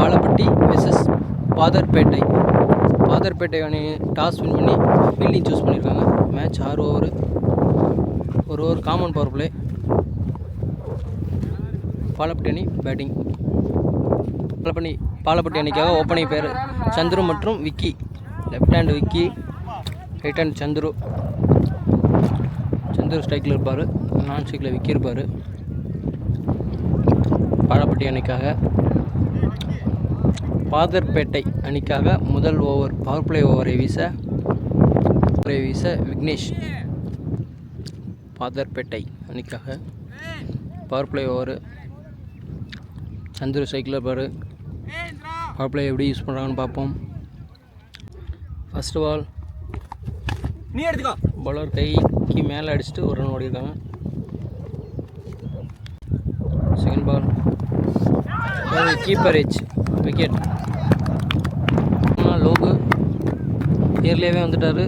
Palapatti versus Padharpettai. Padharpettai அணி toss win பண்ணி fielding choose பண்ணியிருக்காங்க. மேட்ச் 6 ஓவர், ஒரு over common power play. Palapatti அணி பேட்டிங். பாலப்பட்டி அணிக்காக ஓப்பனிங் பேர் சந்துரு மற்றும் Vicky. Left hand Vicky, right hand Chandru. Chandru ஸ்ட்ரைக்கில் இருப்பார், நான் ஸ்ட்ரைக்கில் விக்கி இருப்பார். பாலப்பட்டி அணிக்காக. பாதர்பேட்டை அணிக்காக முதல் ஓவர் பவர் பிளே ஓவரை வீச விக்னேஷ். பாதர்பேட்டை அணிக்காக பவர் பிளே ஓவர். சந்துரு ஸ்ட்ரைக்கில் இருப்பார். பவர் பிளே எப்படி யூஸ் பண்ணுறாங்கன்னு பார்ப்போம். ஃபர்ஸ்ட் பால் நீ எடுத்துக்கோ. பவுலர் கைக்கு மேலே அடிச்சுட்டு ஒரு ரன் ஓடிருக்காங்க. Second ball keeper edge wicket. Logu இயர்லியாகவே வந்துட்டார்.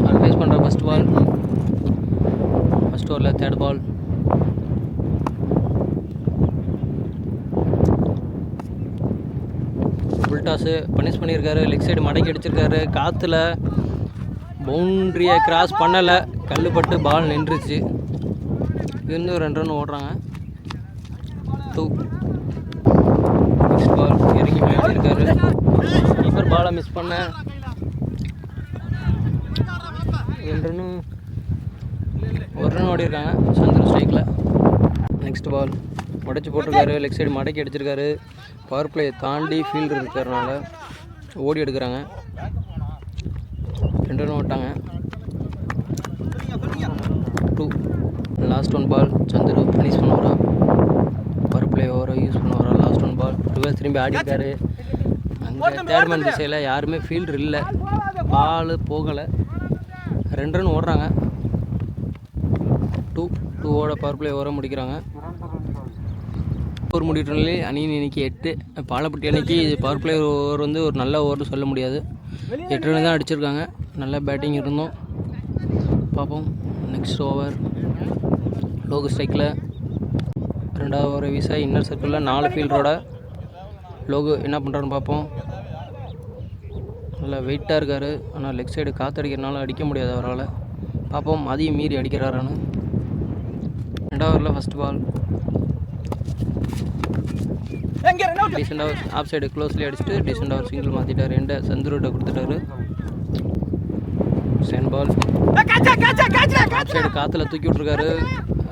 அவர் ஃபேஸ் பண்ணுற ஃபஸ்ட் ஓவரில் third ball. Full toss punish பண்ணியிருக்காரு. லெக் சைடு மடக்கி அடிச்சிருக்காரு. காற்றுல பவுண்ட்ரியை கிராஸ் பண்ணலை, கல்லுப்பட்டு பால் நின்றுச்சு. இன்னும் 2 ரன் ஓடுறாங்க. 2. நெக்ஸ்ட் பால் இறங்கி மேய்ச்சிருக்காரு. கீப்பர் பாலை மிஸ் பண்ண 2 ரன்னு, 1 ரன் ஓடிருக்காங்க. சந்திர ஸ்ட்ரைக்கில். நெக்ஸ்ட் பால் உடச்சி போட்டிருக்காரு. லெக் சைடு மடக்கி அடிச்சிருக்காரு. பவர் பிளே தாண்டி ஃபீல்டர் இருக்கிறதுனால ஓடி எடுக்கிறாங்க. 2 ரன் ஓட்டாங்க. 2. லாஸ்ட் 1 பால் சந்துரு ஃபினிஷ் பண்ணுவாரா, பவர் பிளே ஓவரை யூஸ் பண்ணுவாரா? லாஸ்ட் 1 பால் ரிவர்ஸ் திரும்பி ஆடிருக்காரு. அங்கே தேர்ட்மேன் திசையில் யாருமே ஃபீல்டர் இல்லை, பால் போகலை. 2 ரன் ஓடுறாங்க. 2 பவர் பிளே ஓவரை முடிக்கிறாங்க. ஓவர் முடிவுலே அணியின் எண்ணிக்கை 8. பாலப்பட்டி அணிக்கு பவர் பிளே ஓவர் வந்து ஒரு நல்ல ஓவர்னு சொல்ல முடியாது. 8 ரன் தான் அடிச்சிருக்காங்க. நல்ல பேட்டிங் இருந்தோம். பார்ப்போம். நெக்ஸ்ட் ஓவர் லோகு ஸ்ட்ரைக்கில். 2வது ஓவரை வீச இன்னர் சர்க்கிளில் 4 ஃபீல்டரோட லோகு என்ன பண்ணுறான்னு பார்ப்போம். நல்லா வெயிட்டாக இருக்கார், ஆனால் லெக் சைடு காற்றடிக்கிறனால அடிக்க முடியாது அவரால். பார்ப்போம் அதையும் மீறி அடிக்கிறாரான்னு. 2வது ஓவரில் first ball decent over off side closely அடிச்சுட்டு டீசெண்ட் ஓவர் சிங்கிள் மாற்றிட்டார். எண்டை சந்துருகிட்ட கொடுத்துட்டாரு. செகண்ட் பால் ஆஃப் சைடு காற்றுல தூக்கி விட்ருக்காரு.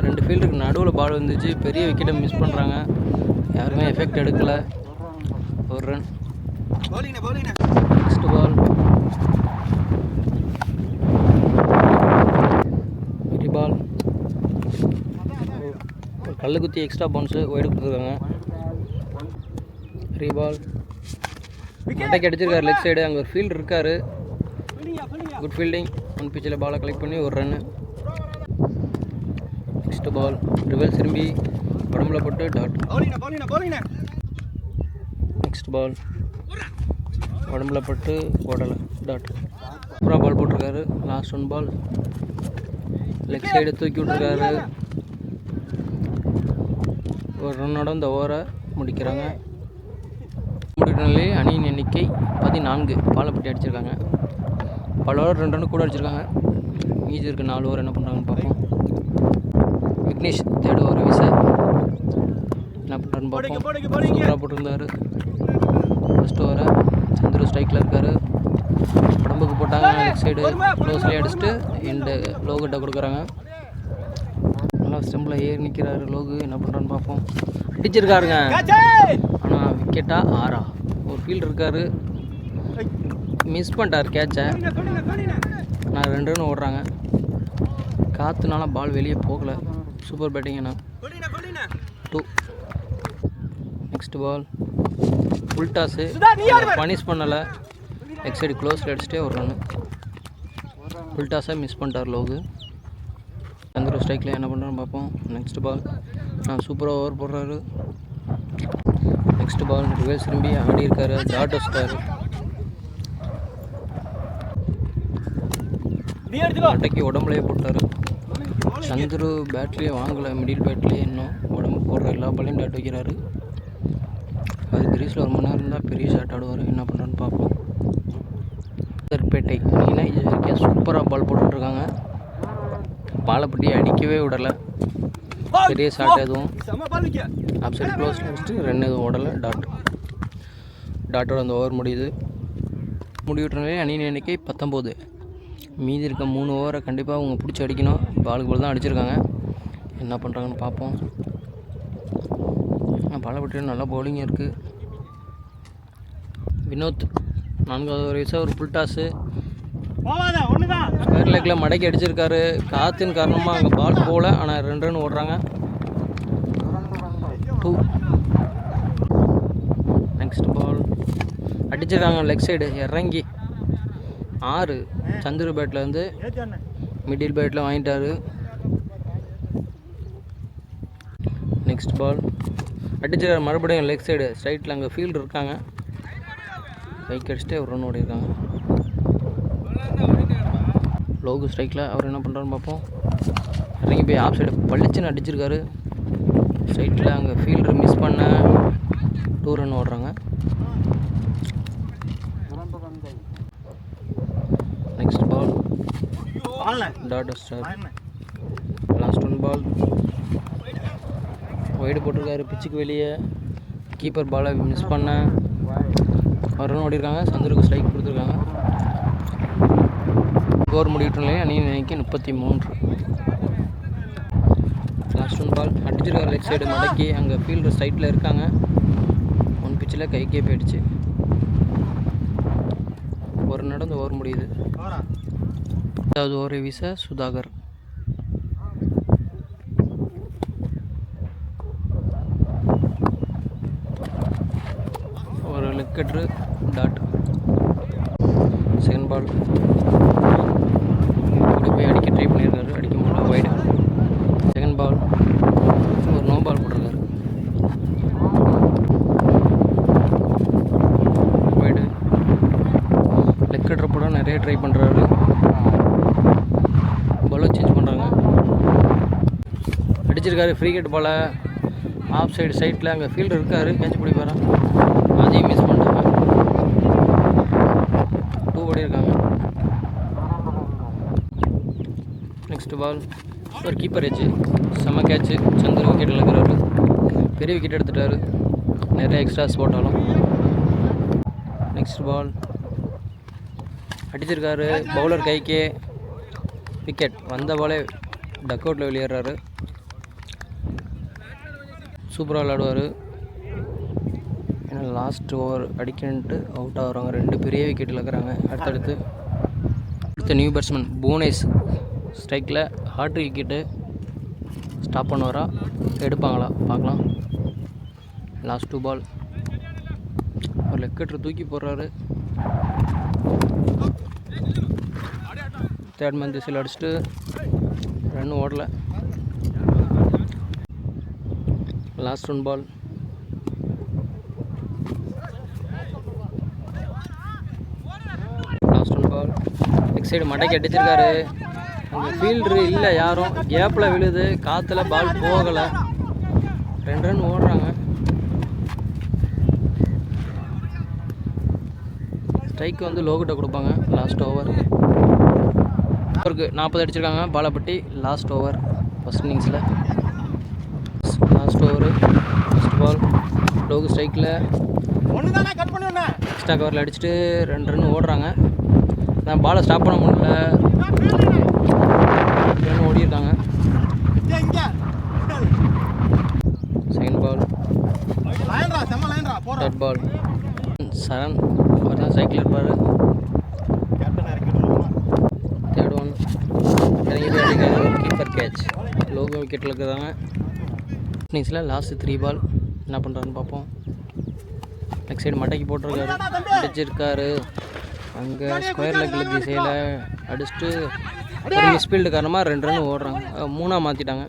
2 ஃபீல்டருக்கு நடுவில் பால் வந்துச்சு. பெரிய விக்கெட்டை மிஸ் பண்ணுறாங்க. யாருமே எஃபெக்ட் எடுக்கலை. 1 ரன். நெக்ஸ்ட் பால் பால் கல்லு குத்தி எக்ஸ்ட்ரா பவுன்ஸு ஒய்டு கொடுத்துருக்காங்க. பால் அட்டைக்கு அடிச்சிருக்காரு லெக் சைடு. அங்கே ஒரு ஃபீல்டு இருக்கார். Good fielding. ஒன் பிச்சில் பாலை கலெக்ட் பண்ணி 1 ரன்னு. நெக்ஸ்ட் பால் ரிவர்ஸ் திரும்பி உடம்புல போட்டு டாட். நெக்ஸ்ட் பால் உடம்புல பட்டு ஓடலை, டாட். அப்புறம் பால் போட்டிருக்காரு. லாஸ்ட் 1 பால் லெக் சைடு தூக்கி விட்ருக்காரு. 1 ரன்னோட இந்த ஓவரை முடிக்கிறாங்க. முடிக்கிறனாலே அணியின் எண்ணிக்கை 14. பாலப்பட்டி அடிச்சிருக்காங்க. பல ஓவர் 2 ரன் கூட அடிச்சிருக்காங்க. மீதி இருக்க 4 ஓவர் என்ன பண்ணுறாங்கன்னு பார்ப்போம். விக்னேஷ் தேர்ட் ஓவரை வீச என்ன பண்ணுறான்னு பார்ப்போம். சூப்பராக போட்டிருந்தார். ஃபஸ்ட் ஓவரை சந்துரு ஸ்ட்ரைக்கில் இருக்கார். உடம்புக்கு போட்டாங்க. லெக் சைடு க்ளோஸ்லி அடிச்சுட்டு இந்த லோகிட்ட கொடுக்குறாங்க. நல்லா ஸ்டெம்பில் ஏறி நிற்கிறாரு லோகு. என்ன பண்ணுறான்னு பார்ப்போம். அடிச்சிருக்காருங்க, ஆனால் விக்கெட்டா 6. ஒரு ஃபீல்டு இருக்கார், மிஸ் பண்ணிட்டார் கேட்சை. நான் 2 ரன் ஓடுறாங்க. காற்றுனால பால் வெளியே போகலை. சூப்பர் பேட்டிங் என்ன. 2. Next ball full toss punish பண்ணலை. லெக் சைடு க்ளோஸில் அடிச்சுட்டே 1 ரன்னு. ஃபுல் டாஸை மிஸ் பண்ணிட்டார் லோகு. சந்திர ஸ்ட்ரைக்கில் என்ன பண்ணுறான்னு பார்ப்போம். நெக்ஸ்ட் பால் சூப்பராக ஓவர் போடுறாரு. நெக்ஸ்ட் பால் ரிவர்ஸ் திரும்பி ஆடி இருக்காரு. டாட் வச்சிட்டாரு. அட்டைக்கு உடம்புலையே போட்டார். சந்துரு பேட்லேயே வாங்கலை, மிடில் பேட்லேயே இன்னும் உடம்பு போடுற எல்லா பாலையும் டாட் வைக்கிறாரு. அவர் கிரீஸில் ஒரு மணி நேரம் இருந்தால் பெரிய ஷாட் ஆடுவார். என்ன பண்ணுறான்னு பார்ப்போம். பேட்டை அணினா இது வரைக்கும் சூப்பராக பால் போட்டுட்ருக்காங்க. பாலப்பட்டியை அடிக்கவே விடலை. பெரிய ஷாட் எதுவும் அப்சைட் க்ளோஸில் வச்சுட்டு ரன் எதுவும் ஓடலை. டாட்டோட அந்த ஓவர் முடிவுற்றே அணியின் எண்ணிக்கை 19. மீதி இருக்க 3 ஓவரை கண்டிப்பாக அவங்க பிடிச்சி அடிக்கணும். பாலுக்கு பால் தான் அடிச்சிருக்காங்க. என்ன பண்ணுறாங்கன்னு பார்ப்போம். பாலப்பட்டியில் நல்லா பவுலிங் இருக்குது. வினோத் 4வது வயசாக ஒரு புல் டாஸு ஸ்கொயர் லெக்கில் மடக்கி அடிச்சிருக்காரு. காற்றின் காரணமாக அங்கே பால் போகல. ஆனால் 2 ரன் ஓடுறாங்க. 2. நெக்ஸ்ட் பால் அடிச்சிருக்காங்க லெக் சைடு இறங்கி 6. சந்துரு பேட்லேருந்து மிடில் பேட்டில் வாங்கிட்டாரு. நெக்ஸ்ட் பால் அடிச்சிருக்காரு மறுபடியும் லெக் சைடு ஸ்ட்ரைட்டில். அங்கே ஃபீல்டு இருக்காங்க. பைக் அடிச்சுட்டு ஒரு ரன் ஓடிருக்காங்க. லோகு ஸ்ட்ரைக்கில் அவர் என்ன பண்ணுறாருன்னு பார்ப்போம். இறங்கி போய் ஆஃப் சைடு பளிச்சுன்னு அடிச்சிருக்காரு. ஸ்ட்ரைட்டில் அங்கே ஃபீல்டர் மிஸ் பண்ண 2 ரன் ஓடுறாங்க. நெக்ஸ்ட் பால் டாட்டர் ஸ்டார். லாஸ்ட் 1 பால் வைடு போட்டிருக்காரு பிச்சுக்கு வெளியே. கீப்பர் பாலை மிஸ் பண்ண 1 ரன் ஓடிருக்காங்க. சந்துருக்கு ஸ்ட்ரைக் கொடுத்துருக்காங்க. ஓவர் முடிவிட்டு அணியின் எண்ணிக்கை 33. லாஸ்ட் 1 பால் அடிச்சிருக்காரு லெக் சைடு மடக்கி. அங்கே ஃபீல்டர் சைட்டில் இருக்காங்க. 1 பிச்சில் கைக்கே போயிடுச்சு. ஒரு நடந்து ஓவர் முடியுது. 10வது ஓவரை வீச சுதாகர். ஒரு விக்கெட்டு டாட். செகண்ட் பால் இப்படி போய் அடிக்க ட்ரை பண்ணியிருக்காரு. அடிக்க முடியல. வைடு. செகண்ட் பால் ஒரு நோ பால் போட்டிருக்காரு. வைடு. லெக் கட்டுறப்பட நிறைய ட்ரை பண்ணுறாரு. பாலை சேஞ்ச் பண்ணுறாங்க. அடிச்சிருக்காரு ஃப்ரீ ஹிட் பாலை. ஆஃப் சைட்டில் அங்கே ஃபீல்டர் இருக்காரு. கேட்ச் பிடிப்பாரா அதையும் மிஸ் பண்ணிட்டாங்க. 2 ஓடிருக்காங்க. நெக்ஸ்ட் பால் ஒரு கீப்பர் ஏச்சு செம்ம கேட்ச்சு. சந்தர் விக்கெட்டில் இருக்கிறாரு. பெரிய விக்கெட் எடுத்துட்டாரு. நிறைய எக்ஸ்ட்ராஸ் போட்டாலும். நெக்ஸ்ட் பால் அடிச்சிருக்காரு பவுலர் கைக்கே. விக்கெட் வந்த பாலே டக் அவுட்டில் வெளியேறாரு. சூப்பராக விளையாடுவார். ஏன்னா லாஸ்ட் ஓவர் அடிக்கன்ட்டு அவுட் ஆகுறாங்க. 2 பெரிய விக்கெட்டில் இருக்கிறாங்க. அடுத்த நியூ பேட்ஸ்மேன் புவனேஷ் ஸ்ட்ரைக்கில் ஹார்ட் விக்கெட்டு. ஸ்டாப் பண்ணுவாரா எடுப்பாங்களா பார்க்கலாம். லாஸ்ட் 2 பால் ஒரு லெக்கெட்டர் தூக்கி போடுறாரு. 3rd மேன் திசையில் அடிச்சுட்டு ரன் ஓடலை. லாஸ்ட் 1 பால் லெக் சைடு மடக்கி அடிச்சிருக்காரு. அந்த ஃபீல்டரு இல்லை யாரும். கேப்பில் விழுது. காற்றுல பால் போகலை. 2 ரன் ஓடுறாங்க. ஸ்ட்ரைக்கு வந்து லோகிட்ட கொடுப்பாங்க. லாஸ்ட் ஓவர் அவருக்கு 40 அடிச்சிருக்காங்க பாலப்பட்டி. லாஸ்ட் ஓவர் ஃபஸ்ட் இன்னிங்ஸில். Last over first ball Logu ஸ்ட்ரைக்கில் எக்ஸ்ட்ரா கவரில் அடிச்சுட்டு 2 ரன் ஓடுறாங்க. நான் பாலை ஸ்டாப் பண்ண முடியல. 2 ரன் ஓடிருக்காங்க. Second ball third ball Charan அவர் தான் சைக்கிள் இருப்பார். தேர்ட் 1 இறங்கி போய் அடிக்கிறாங்க. Keeper catch. லோகோ விக்கெட்டில் இருக்கிறாங்க. இன்னிங்ஸில் லாஸ்ட் 3 பால் என்ன பண்ணுறாருன்னு பார்ப்போம். லெக் சைடு மட்டைக்கு போட்டிருக்காரு. அடிச்சிருக்காரு. அங்கே ஸ்கொயர் லெக்கில் திசையில் அடிச்சுட்டு ஒரு மிஸ்ஃபீல்டு காரணமாக 2 ரன் ஓடுறாங்க. 3ஆக மாற்றிட்டாங்க.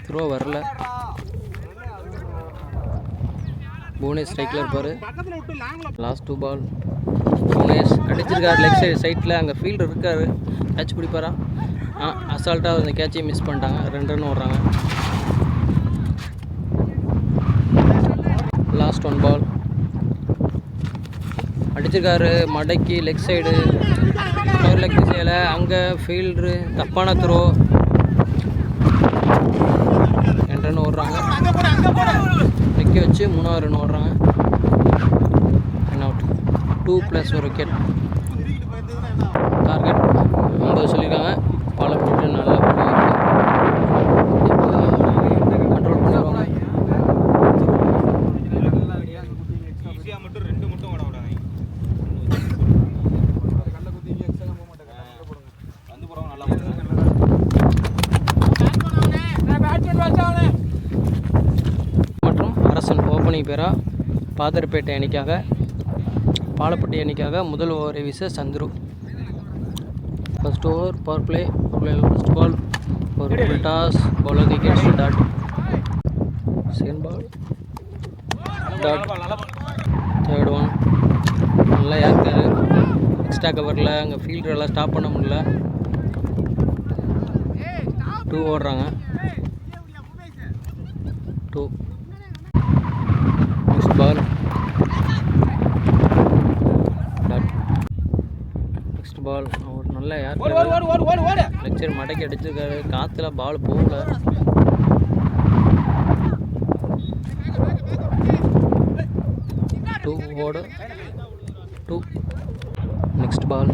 த்ரோ வரல. புவனேஷ் ஸ்ட்ரைக்கில் இருப்பார். லாஸ்ட் 2 பால் புவனேஷ் அடிச்சிருக்காரு லெக் சைட்டில். அங்கே ஃபீல்டர் இருக்கார். கேட்ச் பிடிப்பாரா? அசால்ட்டாக அந்த கேட்சையும் மிஸ் பண்ணிட்டாங்க. 2 ரன் ஓடுறாங்க. லாஸ்ட் 1 பால் அடிச்சிருக்காரு மடக்கி லெக் சைடு லெக் திசையில். அங்கே ஃபீல்டரு தப்பான த்ரோ. ரன் ஓடுறாங்க. நிற்க வச்சு 3வது ரன் ஓடுறாங்க. Run out. 2+ ஒரு விக்கெட். டார்கெட் 50 சொல்லியிருக்காங்க. பாலப்பட்டு நல்லா கண்ட்ரோல் பண்ணிடுவாங்க. மற்றும் அரசன் ஓப்பனிங் பேரா பாதர்பேட்டை அணிக்காக பாலப்பட்டி அணிக்காக முதல் ஓவரை வீச Chandru. First over power play. First ball ஒரு full toss. Bowler wicket dot. Second ball dot. Third one நல்லா யாருக்காரு எக்ஸ்ட்ரா கவரில். அங்கே ஃபீல்டர் எல்லாம் ஸ்டாப் பண்ண முடியல. 2 ஓடுறாங்க. 2. Next ball dot. Next ball ஒரு நல்ல யார் லெக்சர் மடக்கி அடிச்சிருக்காரு. காற்றுல பால் போகல. ஓடு 2. Next ball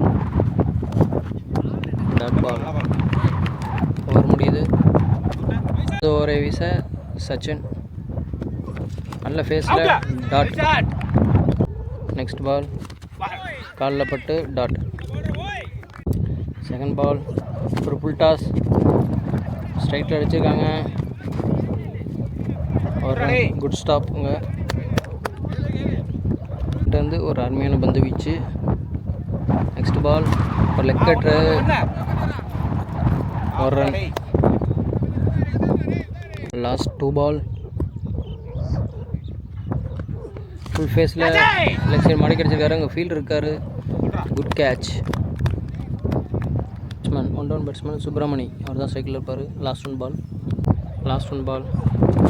dot ball. Over முடியுது. ஓவரை வீச சச்சின் நல்ல ஃபேஸில் டாட். நெக்ஸ்ட் பால் காலில் பட்டு டாட். செகண்ட் பால் ஒரு ஃபுல் டாஸ். ஸ்ட்ரைட்டில் அடிச்சிருக்காங்க. ஒரு குட் ஸ்டாப்புங்க. வந்து ஒரு அருமையான பந்து வீச்சு. நெக்ஸ்ட் பால் ஒரு லெக் கட்ரு. ஒரு ரன். லாஸ்ட் 2 பால் ஃபுல் ஃபேஸில் லெக் சைடு மடக்கி அடிச்சிருக்காரு. அங்கே ஃபீல்டு இருக்காரு. Good catch. Batsman 1 down batsman Subramani அவர் தான் சைக்கிளில் இருப்பார். லாஸ்ட் ஒன் பால்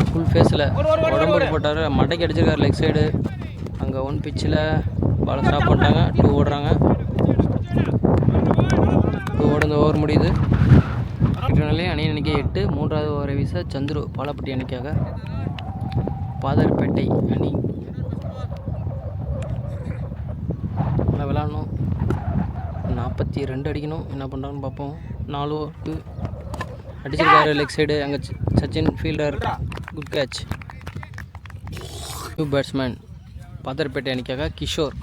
ஃபுல் ஃபேஸில் உடம்புக்கு போட்டார். மடக்கி அடிச்சிருக்காரு லெக் சைடு. அங்கே 1 பிச்சில் பாலை ஸ்டாப் பண்ணிட்டாங்க. 2 ஓடுறாங்க. 2 ஓட இந்த ஓவர் முடியுது. அணி அணிக்கு 8. 3வது ஓவரை வீச சந்துரு பாலப்பட்டி அணிக்காக பாதர்பேட்டை அணி. நல்லா விளாடணும். 42 அடிக்கணும். என்ன பண்ணுறாங்கன்னு பார்ப்போம். 4 ஓவருக்கு அடிச்சிருக்காரு லெக் சைடு. அங்கே Sachin fielder. Good catch. 2 batsman பாதர்பேட்டை அணிக்காக கிஷோர்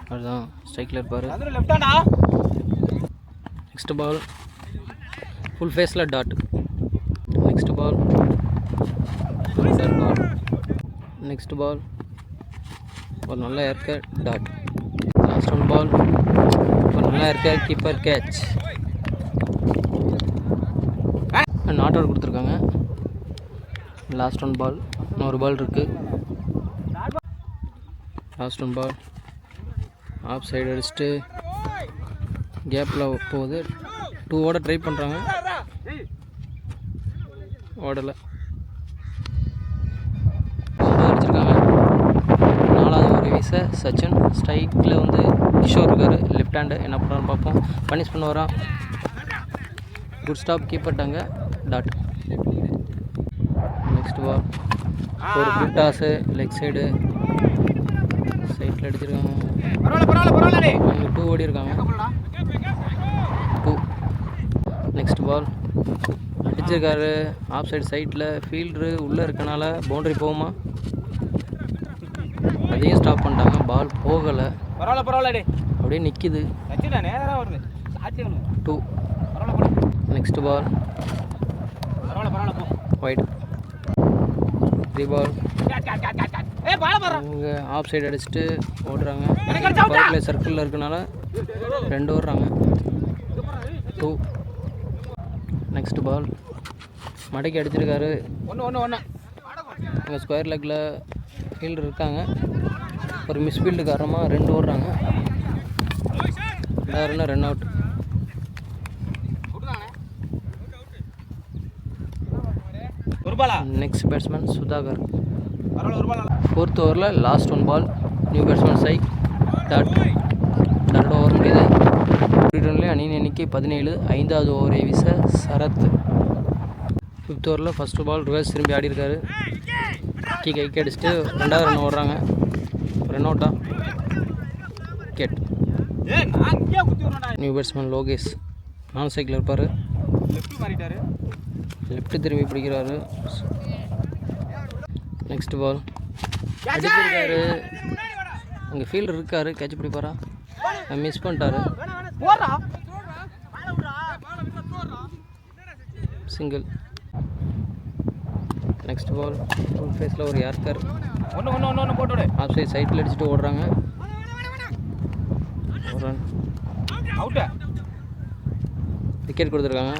அவர் தான் ஸ்ட்ரைக்கில் இருப்பார். நெக்ஸ்ட் பால் ஃபுல் ஃபேஸில் dot. Next ball next ball ஒரு நல்ல ஏற்க டாட். லாஸ்ட் 1 பால் ஒரு நல்லா இருக்க கீப்பர் கேட்ச். நாட் அவுட் கொடுத்துருக்காங்க. லாஸ்ட் 1 பால் இன்னொரு பால் இருக்குது. லாஸ்ட் 1 பால் ஆஃப் சைடு அடிச்சுட்டு கேப்பில் போகுது. 2 ஓட ட்ரை பண்ணுறாங்க. ஓடலை. அடிச்சிருக்காங்க. 4வது ஓவர் வீச சச்சின். ஸ்ட்ரைக்கில் வந்து கிஷோர் இருக்கார். லெஃப்ட் ஹேண்டு என்ன பண்ணுறான்னு பார்ப்போம். பனிஷ் பண்ண வரான். குட் ஸ்டாப் கீப்பர்ட்டாங்க டாட். நெக்ஸ்ட் பால் ஒரு குட் டாஸு லெக் சைடு சைட்டில் அடிச்சிருக்காங்க. 2 ஓடி இருக்காங்க. 2. நெக்ஸ்ட் பால் அடிச்சிருக்காரு. ஆஃப் சைடு சைட்டில் ஃபீல்டரு உள்ளே இருக்கனால பவுண்டரி போகுமா? அதையும் ஸ்டாப் பண்ணிட்டாங்க. பால் போகலை. அப்படியே நிற்கிது. 2. நெக்ஸ்ட் பால் ஒயிட். 3 பால் அவங்க ஆஃப் சைடு அடிச்சுட்டு ஓடுறாங்க. பவர் பிளே சர்க்கிளில் இருக்கனால 2 ஓடுறாங்க. 2. நெக்ஸ்ட் பால் மடக்கி அடிச்சிருக்காரு. அங்கே ஸ்கொயர் லெக்கில் ஃபீல்டர் இருக்காங்க. ஒரு மிஸ்ஃபீல்டு காரணமாக 2 ஓடுறாங்க. Run out. Next batsman Sudhakar. 4th ஓவரில் லாஸ்ட் 1 பால். நியூ பேட்ஸ்மேன் சைக் டாட் ஓவர் முடியுது. அணியின் எண்ணிக்கை 17. 5வது ஓவரை வீச சரத். 5th ஓவரில் ஃபஸ்ட்டு பால் ரிவர்ஸ் திரும்பி ஆடி இருக்காரு. கைக்கு அடிச்சுட்டு 2வது ரன் ஓடுறாங்க. ரன் அவுட்டா விக்கெட். நியூ பேட்ஸ்மேன் லோகேஷ் நான் சைக்கிள் இருப்பார். லெஃப்ட் திரும்பி பிடிக்கிறாரு. நெக்ஸ்ட் பால் அடிச்சிருக்காரு. அங்கே ஃபீல்டர் இருக்காரு, கேட்ச் பிடிப்பாரா? மிஸ் பண்ணிட்டாரு. சிங்கிள். நெக்ஸ்ட் பால் ஃபுல் ஃபேஸில் ஒரு யார்கர். ஆஃப் சைட் சைட்டில் அடிச்சுட்டு ஓடுறாங்க. ஒரு ரன் விக்கெட் கொடுத்துருக்காங்க.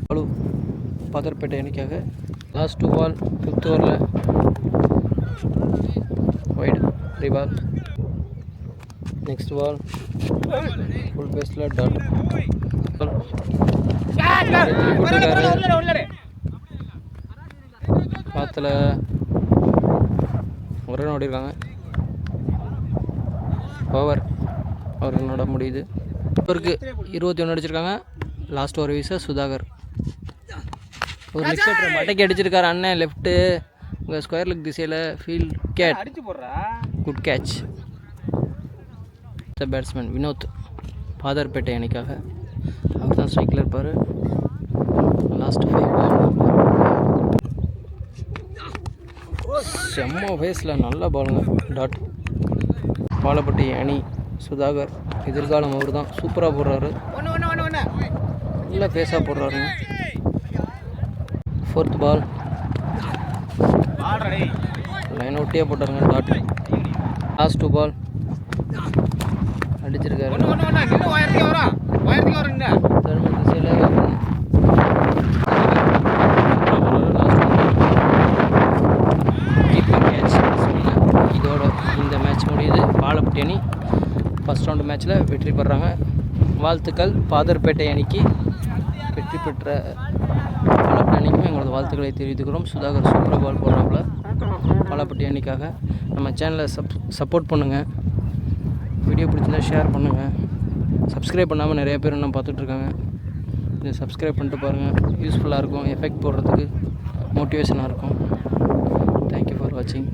பாலு பாதர்பேட்டை அணிக்காக. லாஸ்ட் 2 பால் 5th ஓவரில் வைடு 3 பால். நெக்ஸ்ட் பால் ஃபுல் பேஸில் டாட். காற்றுல ஒரு ரன் ஓடிருக்காங்க. ஓவர் ஒரு ரன்னோட முடியுது. ஓவருக்கு 21 அடிச்சிருக்காங்க. லாஸ்ட் ஓவர் வீச சுதாகர். ஒரு விக்கெட் மட்டைக்கு அடிச்சிருக்காரு அண்ணன் லெஃப்ட்டு. உங்கள் ஸ்கொயர் லெக் திசையில் field gate. Good catch. Batsman Vinod பாதர்பேட்டை அணிக்காக. அவர் தான் ஸ்ட்ரைக்கில் இருப்பார். லாஸ்ட் 5 பால் செம்ம ஃபேஸில் நல்ல பாலுங்க. டாட். பாலப்பட்டி அணி சுதாகர் எதிர்காலம் அவர் தான். சூப்பராக போடுறாரு. நல்ல ஃபேஸாக போடுறாருங்க. 4th பால் லைன் ஒட்டியே போட்டாருங்க. டாட். லாஸ்ட் 2 பால் அடிச்சிருக்காரு. தர்ம திசையில் இதோட இந்த மேட்ச் முடியுது. பாலப்பட்டி அணி ஃபஸ்ட் ரவுண்டு மேட்ச்சில் வெற்றி பெறாங்க. வாழ்த்துக்கள் பாதர்பேட்டை அணிக்கு. வெற்றி பெற்ற பாலப்பட்டி அணிக்கும் எங்களோட வாழ்த்துக்களை தெரிவித்துக்கிறோம். சுதாகர் சூப்பர் பால் போடுறாப்புல பாலப்பட்டி அணிக்காக. நம்ம சேனலை சப்போர்ட் பண்ணுங்கள். வீடியோ பிடிச்சிருந்தா ஷேர் பண்ணுங்கள். சப்ஸ்கிரைப் பண்ணாமல் நிறைய பேர் இன்னும் பார்த்துட்ருக்காங்க. இதை சப்ஸ்கிரைப் பண்ணிட்டு பாருங்கள். யூஸ்ஃபுல்லாக இருக்கும். எஃபெக்ட் போடுறதுக்கு மோட்டிவேஷனாக இருக்கும். தேங்க்யூ ஃபார் வாட்சிங்.